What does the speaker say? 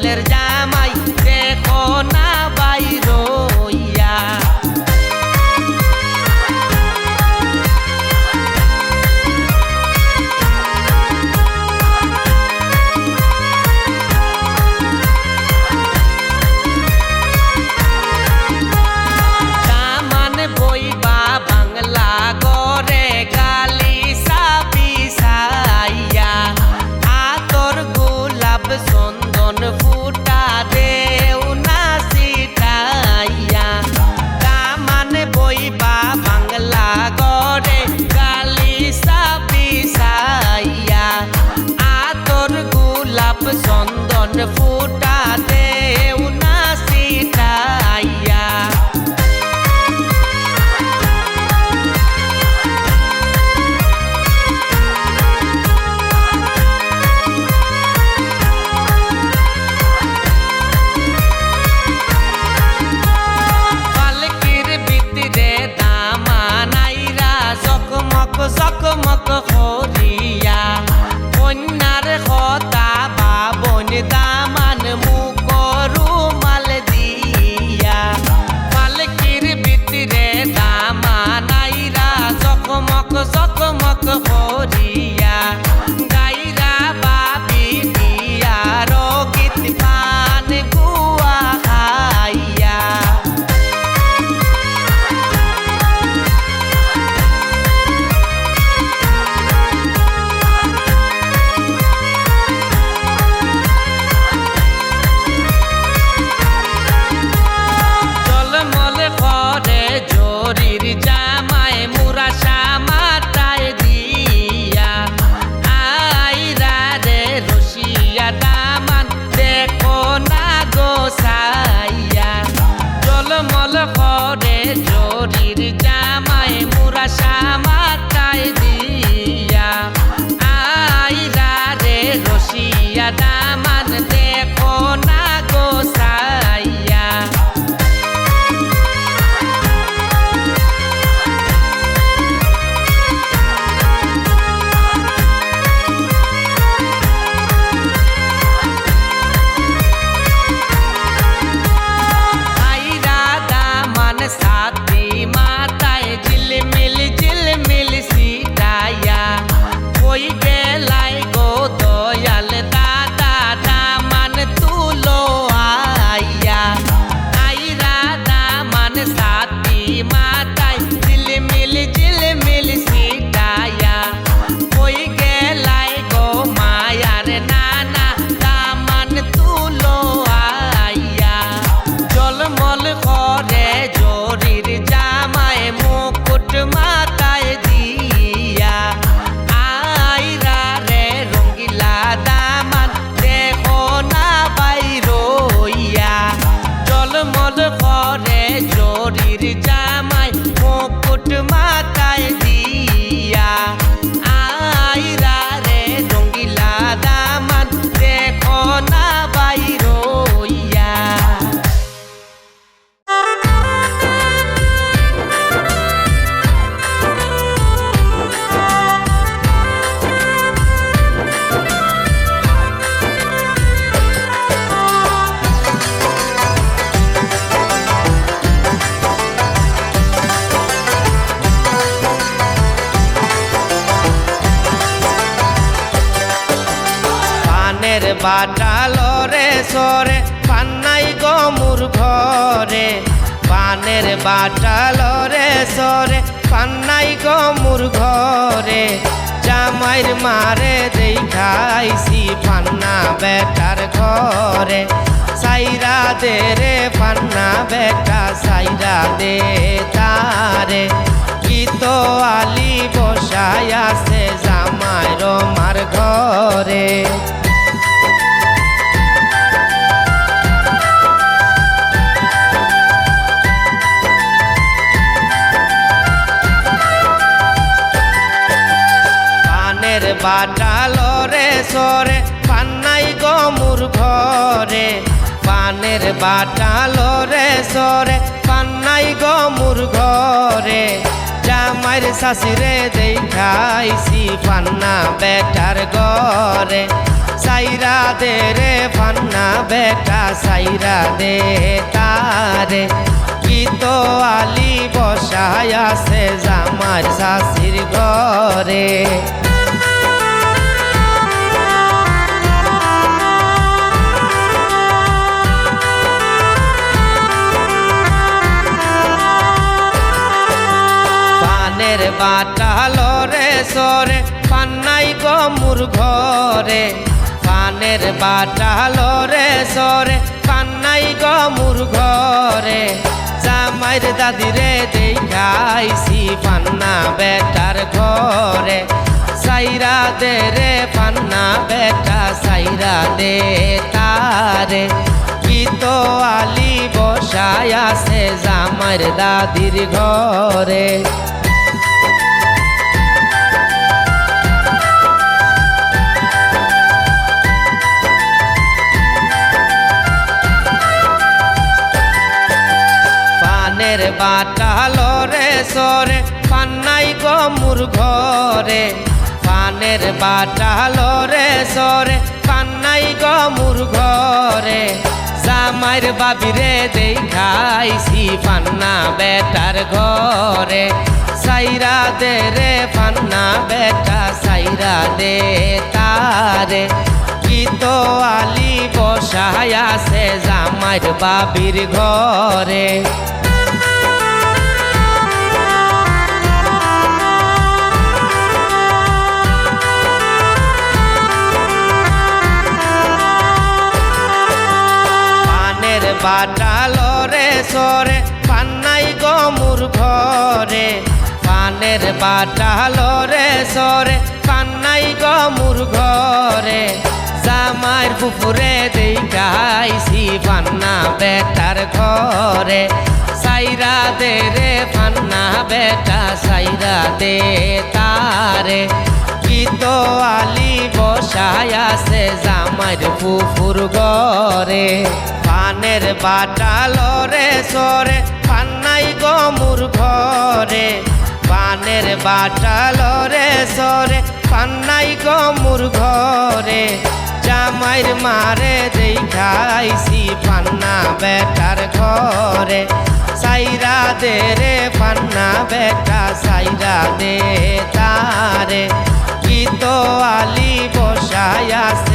মলের জামাই দেখো না বাইরো ইয়া ফুটা দেও না সিটাইয়া দামান বইবা বাংলা গড়ে গালি সাপিসাইয়া আতর গোলাপ চন্দন ফুটা দেও না সিটাইয়া জকমক করিয়া কন্যার কথা বাবন দামান মুকরু মাল দিয়া পালকির ভিতরে দামান আইরা জকমক জকমক করিয়া গাইরা বাবি বিয়ার গীত পান গুয়া খাইয়া জামাই মুরাশা মাথায় দিয়া আইরা রে রশিয়া দামান দেখো না গোসাইয়া জলমল করে জরির জামাই মুরাশা মাথায় দিয়া আইরা রে রশিয়া দামান দেখো না গোসাইয়া সাথী মাথায় ঝিলমিল ঝিলমিল সিটাইয়া কই গেলাই গো দয়াল দাদা দামান তুলো আইয়া আইরা দামান সাথী মাথায় ঝিলমিল ঝিলমিল সিটাইয়া কই গেলাই গো মায়ার নানা দামান তুলো আইয়া জলমল করে জরির জামাই মুকুট মাথায় দিয়া আইরা রে রঙ্গিলা দামান দেখো না বাইরো ইয়া জলমল করে জরির জামাই মুকুট মাথায় দিয়া আইরা রে রঙ্গিলা দামান দেখো না বাইরো ইয়া বাটালো রে সরে পান্নাই গো মুর ঘরে পানের বাটালো রে সরে পান্নাই গো মুর ঘরে জামাইর মারে দেখাইছি পান্না বেটার ঘরে সাইরা দে রে পান্না বেটা সাইরা দে তারে গীত আলি বসায় আছে জামাইর মার ঘরে বাটালো রে সরে পান্নাই গো মুর ঘরে পানের বাটালো রে সরে পান্নাই গো মুর ঘরে জামাইর শাশুড়ে দেখাইছি পান্না বেটার ঘরে সাইরা দে রে পান্না বেটা সাইরা দে তারে কি তো আলি বসায় আছে জামার শাশির ঘরে পানের বাটা লরে সরে পান্নাই গো মুর ঘরে পানের বাটা লরে সরে পান্নাই গো মুর ঘরে জামাইর দাদিরে দেখাইছি পান্না বেটার ঘরে সাইরা দে রে পান্না বেটা সাইরা দে তারে কি তো আলি বসায় আছে জামাইর দাদির ঘরে পানের বাটা লরে সরে পান্নাই গো মুর ঘরে পানের বাটা লরে সরে পান্নাই গো মুর ঘরে জামাইর বাবিরে দেখাইছি পান্না বেটার ঘরে সাইরা দে রে পান্না বেটা সাইরা দে তারে কি তো আলি বসায় আছে জামাইর বাবির ঘরে বাটা লরে সরে পান্নাই গো মুর ঘরে পানের বাটা লরে সরে পান্নাই গো মুর ঘরে জামাইর পুকুরে দেখাইছি পান্না বেটার ঘরে সাইরা দে রে পান্না বেটা সাইরা দে তারে কি তো আলি বসায় আছে জামাইর পুকুর ঘরে পানের বাটা লরে সরে পান্নাই গো মুর ঘরে পানের বাটা লরে সরে পান্নাই গো মুর ঘরে জামাইর মারে দেখাইছি পান্না বেটার ঘরে সাইরা দে রে পান্না বেটা সাইরা দে তারে কি তো আলি বসায় আছে